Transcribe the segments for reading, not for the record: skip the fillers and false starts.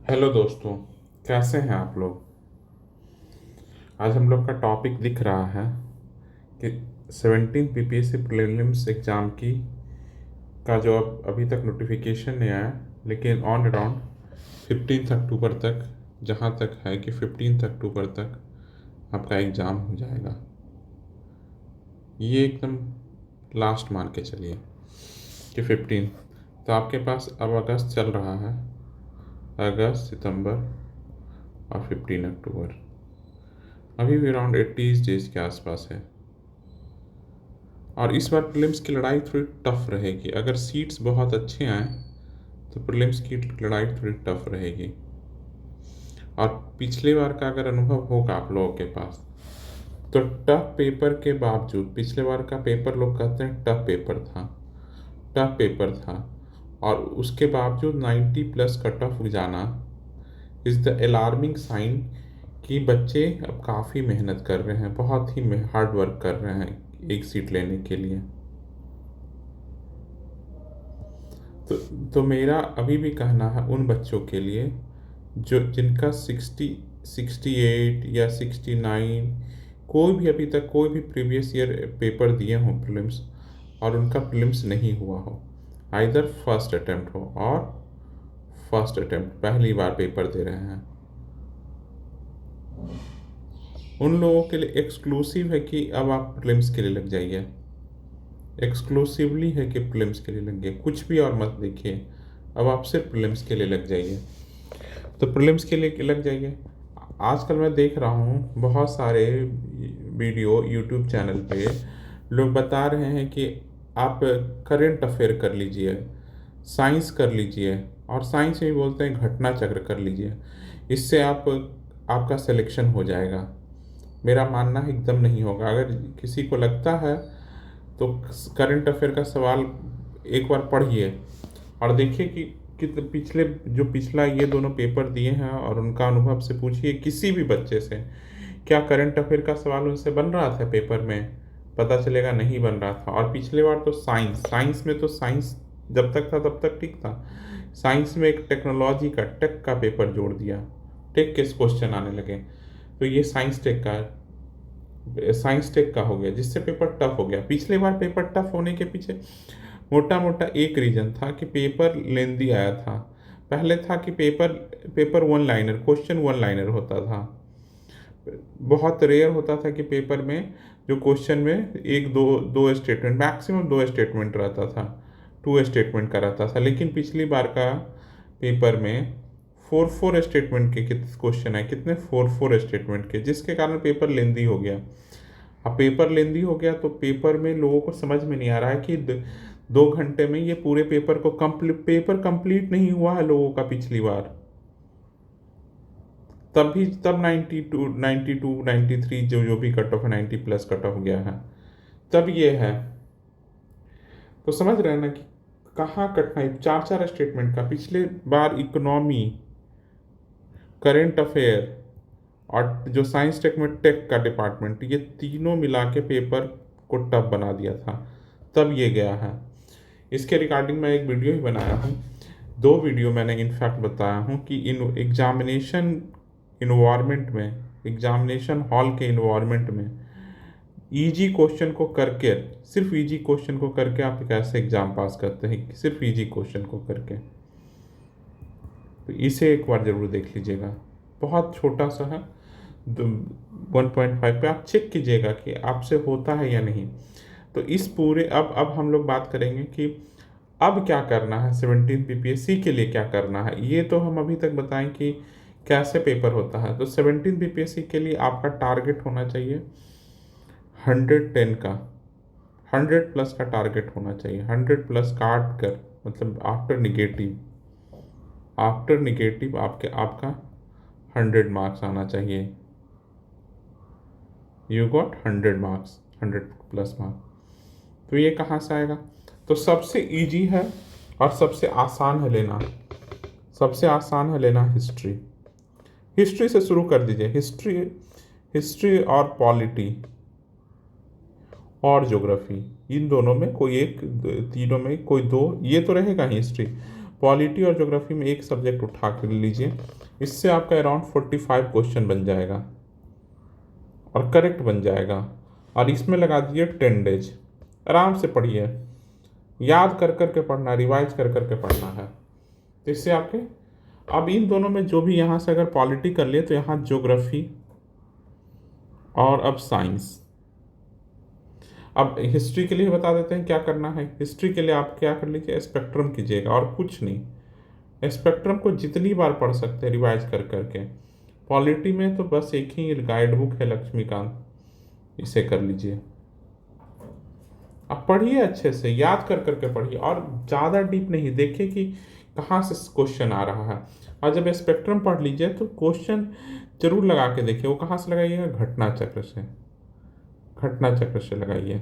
Hello दोस्तों, कैसे हैं आप लोग। आज हम लोग का टॉपिक दिख रहा है कि 17 पीपीएससी प्रीलिम्स एग्ज़ाम की का जो अब अभी तक नोटिफिकेशन नहीं आया, लेकिन ऑन अराउंड 15 अक्टूबर तक, जहाँ तक है कि 15 अक्टूबर तक आपका एग्ज़ाम हो जाएगा। ये एकदम लास्ट मान के चलिए कि 15। तो आपके पास अब अगस्त चल रहा है, अगस्त, सितंबर और 15 अक्टूबर, अभी भी अराउंड 80 डेज के आसपास है। और इस बार प्रीलिम्स की लड़ाई थोड़ी टफ रहेगी। अगर सीट्स बहुत अच्छे आए तो प्रीलिम्स की लड़ाई थोड़ी टफ रहेगी। और पिछली बार का अगर अनुभव होगा आप लोगों के पास, तो टफ पेपर के बावजूद, पिछले बार का पेपर लोग कहते हैं टफ पेपर था, और उसके बावजूद 90 प्लस कट ऑफ जाना इज़ द अलार्मिंग साइन कि बच्चे अब काफ़ी मेहनत कर रहे हैं, बहुत ही हार्ड वर्क कर रहे हैं एक सीट लेने के लिए। तो मेरा अभी भी कहना है उन बच्चों के लिए जो जिनका 68 या 69, कोई भी अभी तक कोई भी प्रीवियस ईयर पेपर दिए हों प्रीलिम्स, और उनका प्रीलिम्स नहीं हुआ हो, आइदर फर्स्ट अटेम्प्ट हो और फर्स्ट अटेम्प्ट पहली बार पेपर दे रहे हैं, उन लोगों के लिए एक्सक्लूसिव है कि अब आप प्रीलिम्स के लिए लग जाइए। एक्सक्लूसिवली है कि प्रीलिम्स के लिए लग गए, कुछ भी और मत देखिए, अब आप सिर्फ प्रीलिम्स के लिए लग जाइए। तो प्रीलिम्स के लिए लग जाइए। आजकल मैं देख रहा हूँ बहुत सारे वीडियो यूट्यूब चैनल पे लोग बता रहे हैं कि आप करेंट अफेयर कर लीजिए, साइंस कर लीजिए, और साइंस में भी बोलते हैं घटना चक्र कर लीजिए, इससे आपका सिलेक्शन हो जाएगा। मेरा मानना है एकदम नहीं होगा। अगर किसी को लगता है तो करंट अफेयर का सवाल एक बार पढ़िए और देखिए कि पिछला ये दोनों पेपर दिए हैं और उनका अनुभव से पूछिए किसी भी बच्चे से, क्या करंट अफेयर का सवाल उनसे बन रहा था पेपर में, पता चलेगा नहीं बन रहा था। और पिछले बार तो साइंस में तो साइंस जब तक था तब तक ठीक था, साइंस में एक टेक्नोलॉजी का टेक का पेपर जोड़ दिया, टेक के क्वेश्चन आने लगे, तो ये साइंस टेक का हो गया, जिससे पेपर टफ हो गया। पिछले बार पेपर टफ होने के पीछे मोटा मोटा एक रीज़न था कि पेपर लेंदी आया था। पहले था कि paper one liner, question one liner होता था। बहुत रेयर होता था कि पेपर में जो क्वेश्चन में एक दो दो स्टेटमेंट, मैक्सिमम दो स्टेटमेंट रहता था, टू स्टेटमेंट का रहता था। लेकिन पिछली बार का पेपर में फोर स्टेटमेंट के क्वेश्चन है, कितने फोर स्टेटमेंट के, जिसके कारण पेपर लेंदी हो गया। अब पेपर लेंदी हो गया तो पेपर में लोगों को समझ में नहीं आ रहा है कि 2 घंटे में ये पूरे पेपर कंप्लीट नहीं हुआ है लोगों का पिछली बार। तब 92 93 जो भी कट ऑफ है, 90 प्लस कट ऑफ गया है, तब ये है। तो समझ रहे हैं ना कि कहाँ कठिनाई, चार चार स्टेटमेंट का। पिछले बार इकोनॉमी, करेंट अफेयर और जो साइंस टेक में टेक का डिपार्टमेंट, ये तीनों मिला के पेपर को टफ बना दिया था, तब ये गया है। इसके रिगार्डिंग मैं एक वीडियो ही बनाया हूँ, 2 वीडियो मैंने इनफैक्ट बताया हूँ कि इन एग्जामिनेशन इन्वायरमेंट में, एग्जामिनेशन हॉल के इन्वायरमेंट में इजी क्वेश्चन को करके, सिर्फ इजी क्वेश्चन को करके आप कैसे एग्ज़ाम पास करते हैं, सिर्फ इजी क्वेश्चन को करके। तो इसे एक बार ज़रूर देख लीजिएगा, बहुत छोटा सा है, 1.5 पे आप चेक कीजिएगा कि आपसे होता है या नहीं। तो इस पूरे अब हम लोग बात करेंगे कि अब क्या करना है, 17 पीपीएससी के लिए क्या करना है। ये तो हम अभी तक बताएं कि कैसे पेपर होता है। तो 17 पीपीएससी के लिए आपका टारगेट होना चाहिए 110 का, 100 प्लस का टारगेट होना चाहिए। 100 प्लस काट कर मतलब आफ्टर निगेटिव आपका 100 मार्क्स आना चाहिए। You got 100 marks, 100 plus marks. तो ये कहाँ से आएगा, तो सबसे इजी है और सबसे आसान है लेना, सबसे आसान है लेना हिस्ट्री। हिस्ट्री से शुरू कर दीजिए, हिस्ट्री और पॉलिटी और ज्योग्राफी, इन दोनों में कोई एक, तीनों में कोई दो, ये तो रहेगा ही हिस्ट्री। पॉलिटी और ज्योग्राफी में एक सब्जेक्ट उठा कर लीजिए, इससे आपका अराउंड 45 क्वेश्चन बन जाएगा और करेक्ट बन जाएगा। और इसमें लगा दीजिए 10 डेज, आराम से पढ़िए, याद कर कर के पढ़ना, रिवाइज कर कर के पढ़ना है। तो इससे आपके, अब इन दोनों में जो भी यहाँ से अगर पॉलिटी कर लिए तो यहाँ ज्योग्राफी और अब साइंस। अब हिस्ट्री के लिए बता देते हैं क्या करना है। हिस्ट्री के लिए आप क्या कर लीजिए, स्पेक्ट्रम कीजिएगा और कुछ नहीं। स्पेक्ट्रम को जितनी बार पढ़ सकते हैं रिवाइज कर करके। पॉलिटी में तो बस एक ही गाइड बुक है लक्ष्मीकांत, इसे कर लीजिए। अब पढ़िए अच्छे से, याद कर करके पढ़िए और ज़्यादा डीप नहीं, देखिए कि कहाँ से क्वेश्चन आ रहा है। और जब स्पेक्ट्रम पढ़ लीजिए तो क्वेश्चन जरूर लगा के देखिए। वो कहाँ से लगाइएगा, घटना चक्र से, घटना चक्र से लगाइए,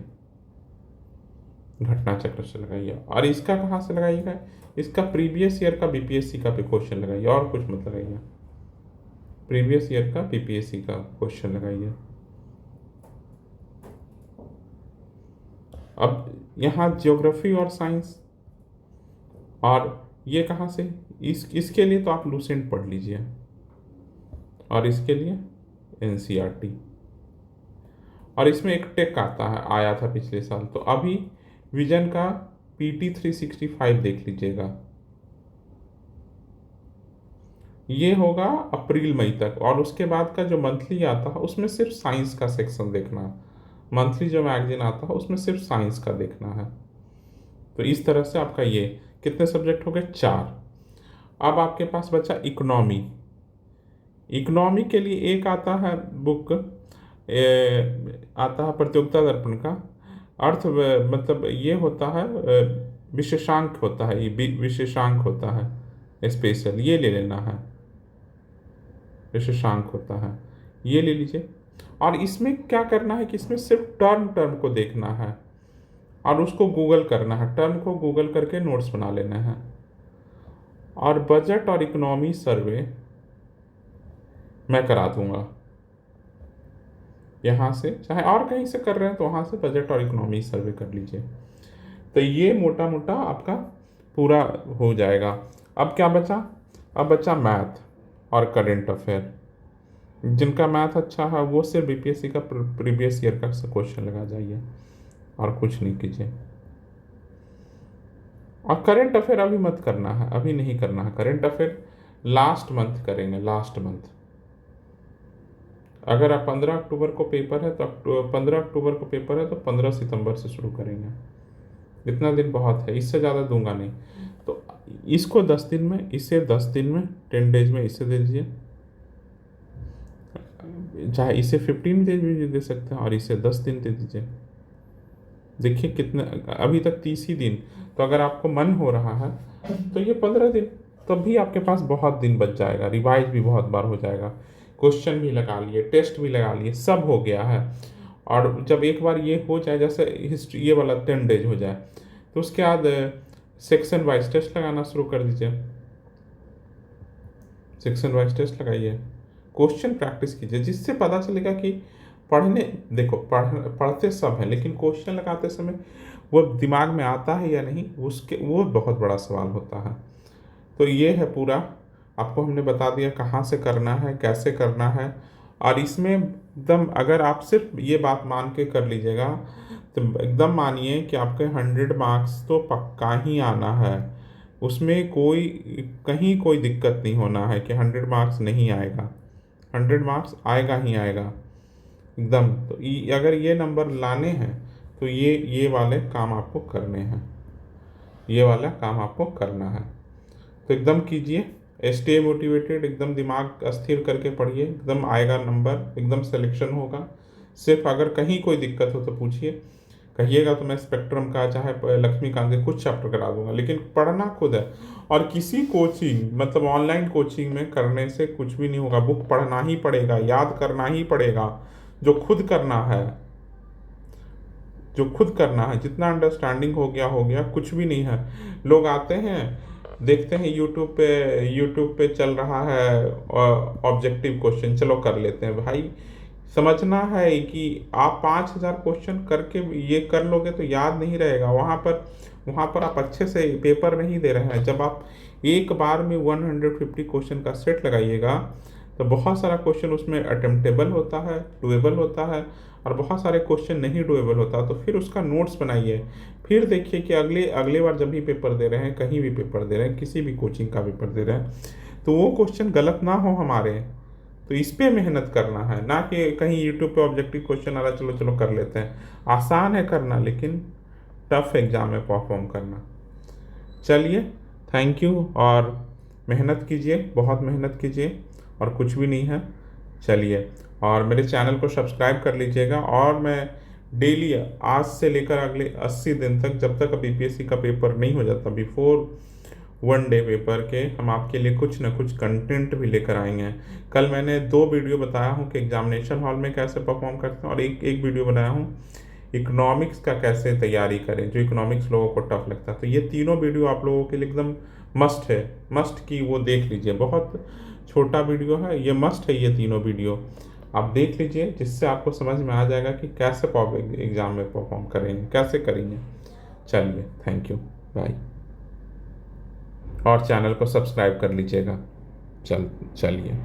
घटना चक्र से लगाइए। और इसका कहाँ से लगाइएगा, इसका प्रीवियस ईयर का बीपीएससी का भी क्वेश्चन लगाइए, और कुछ मत लगाइए, प्रीवियस ईयर का बीपीएससी का क्वेश्चन लगाइए। अब यहाँ ज्योग्राफी और साइंस, और ये कहाँ से, इसके लिए तो आप लूसेंट पढ़ लीजिए और इसके लिए एनसीईआरटी। और इसमें एक टेक आता है, आया था पिछले साल, तो अभी विजन का पीटी 365 देख लीजिएगा। ये होगा अप्रैल मई तक, और उसके बाद का जो मंथली आता है उसमें सिर्फ साइंस का सेक्शन देखना है। मंथली जो मैगजीन आता है उसमें सिर्फ साइंस का देखना है। तो इस तरह से आपका ये कितने सब्जेक्ट हो गए, 4। अब आपके पास बचा इकोनॉमी। इकोनॉमी के लिए एक आता है बुक, आता है प्रतियोगिता दर्पण का, अर्थ मतलब ये होता है विशेषांक होता है, ये विशेषांक होता है स्पेशल, ये ले लेना है, विशेषांक होता है, ये ले लीजिए। और इसमें क्या करना है कि इसमें सिर्फ टर्म को देखना है और उसको गूगल करना है, टर्म को गूगल करके नोट्स बना लेना है। और बजट और इकोनॉमी सर्वे मैं करा दूंगा यहाँ से, चाहे और कहीं से कर रहे हैं तो वहाँ से बजट और इकोनॉमी सर्वे कर लीजिए। तो ये मोटा मोटा आपका पूरा हो जाएगा। अब क्या बचा, अब बचा मैथ और करेंट अफेयर। जिनका मैथ अच्छा है वो सिर्फ बीपीएससी का प्रीवियस ईयर का क्वेश्चन लगा जाइए और कुछ नहीं कीजिए। और करेंट अफेयर अभी मत करना है, अभी नहीं करना है। करेंट अफेयर लास्ट मंथ करेंगे, लास्ट मंथ। अगर आप 15 अक्टूबर को पेपर है तो 15 अक्टूबर को पेपर है तो 15 सितंबर से शुरू करेंगे। इतना दिन बहुत है, इससे ज़्यादा दूंगा नहीं। तो इसको 10 दिन में, इसे 10 दिन में, 10 डेज में इसे दे दीजिए। चाहे इसे 15 डेज भी दे सकते हैं और इसे 10 दिन दे दीजिए। देखिए कितने, अभी तक 30 ही दिन। तो अगर आपको मन हो रहा है तो ये 15 दिन, तब भी आपके पास बहुत दिन बच जाएगा, रिवाइज भी बहुत बार हो जाएगा, क्वेश्चन भी लगा लिए, टेस्ट भी लगा लिए, सब हो गया है। और जब एक बार ये हो जाए, जैसे हिस्ट्री ये वाला 10 डेज हो जाए, तो उसके बाद सेक्शन वाइज टेस्ट लगाना शुरू कर दीजिए। सेक्शन वाइज टेस्ट लगाइए, क्वेश्चन प्रैक्टिस कीजिए, जिससे पता चलेगा कि पढ़ने, देखो पढ़ते सब हैं लेकिन क्वेश्चन लगाते समय वो दिमाग में आता है या नहीं, उसके वो बहुत बड़ा सवाल होता है। तो ये है पूरा, आपको हमने बता दिया कहाँ से करना है, कैसे करना है। और इसमें एकदम अगर आप सिर्फ ये बात मान के कर लीजिएगा तो एकदम मानिए कि आपके 100 मार्क्स तो पक्का ही आना है। उसमें कोई कहीं कोई दिक्कत नहीं होना है कि 100 मार्क्स नहीं आएगा, 100 मार्क्स आएगा ही आएगा एकदम। तो अगर ये नंबर लाने हैं तो ये वाले काम आपको करने हैं, ये वाला काम आपको करना है। तो एकदम कीजिए, स्टे मोटिवेटेड, एकदम दिमाग स्थिर करके पढ़िए, एकदम आएगा नंबर, एकदम सिलेक्शन होगा। सिर्फ अगर कहीं कोई दिक्कत हो तो पूछिए, कहिएगा तो मैं स्पेक्ट्रम का चाहे लक्ष्मीकांत के कुछ चैप्टर करा दूंगा, लेकिन पढ़ना खुद है। और किसी कोचिंग मतलब ऑनलाइन कोचिंग में करने से कुछ भी नहीं होगा, बुक पढ़ना ही पड़ेगा, याद करना ही पड़ेगा, जो खुद करना है, जो खुद करना है। जितना अंडरस्टैंडिंग हो गया, कुछ भी नहीं है। लोग आते हैं, देखते हैं यूट्यूब पे चल रहा है ऑब्जेक्टिव क्वेश्चन, चलो कर लेते हैं। भाई समझना है कि आप 5000 क्वेश्चन करके ये कर लोगे तो याद नहीं रहेगा। वहाँ पर आप अच्छे से पेपर नहीं दे रहे हैं। जब आप एक बार में 150 क्वेश्चन का सेट लगाइएगा तो बहुत सारा क्वेश्चन उसमें अटेम्प्टेबल होता है, डुएबल होता है, और बहुत सारे क्वेश्चन नहीं डुएबल होता। तो फिर उसका नोट्स बनाइए, फिर देखिए कि अगले अगले बार जब भी पेपर दे रहे हैं, कहीं भी पेपर दे रहे हैं, किसी भी कोचिंग का पेपर दे रहे हैं, तो वो क्वेश्चन गलत ना हो हमारे। तो इस पे मेहनत करना है, ना कि कहीं यूट्यूब पे ऑब्जेक्टिव क्वेश्चन आ रहा है चलो चलो कर लेते हैं। आसान है करना, लेकिन टफ एग्जाम में परफॉर्म करना। चलिए, थैंक यू, और मेहनत कीजिए, बहुत मेहनत कीजिए, और कुछ भी नहीं है। चलिए, और मेरे चैनल को सब्सक्राइब कर लीजिएगा, और मैं डेली आज से लेकर अगले 80 दिन तक, जब तक बीपीएससी का पेपर नहीं हो जाता, बिफोर 1 डे पेपर के, हम आपके लिए कुछ ना कुछ कंटेंट भी लेकर आएंगे। कल मैंने 2 वीडियो बताया हूँ कि एग्जामिनेशन हॉल में कैसे परफॉर्म करते हैं, और एक वीडियो बनाया हूँ इकोनॉमिक्स का कैसे तैयारी करें, जो इकोनॉमिक्स लोगों को टफ लगता है। तो ये तीनों वीडियो आप लोगों के लिए एकदम मस्ट है, मस्ट की वो देख लीजिए। बहुत छोटा वीडियो है, ये मस्ट है, ये तीनों वीडियो आप देख लीजिए, जिससे आपको समझ में आ जाएगा कि कैसे एग्जाम में परफॉर्म करेंगे, कैसे करेंगे। चलिए, थैंक यू, बाय, और चैनल को सब्सक्राइब कर लीजिएगा। चलिए।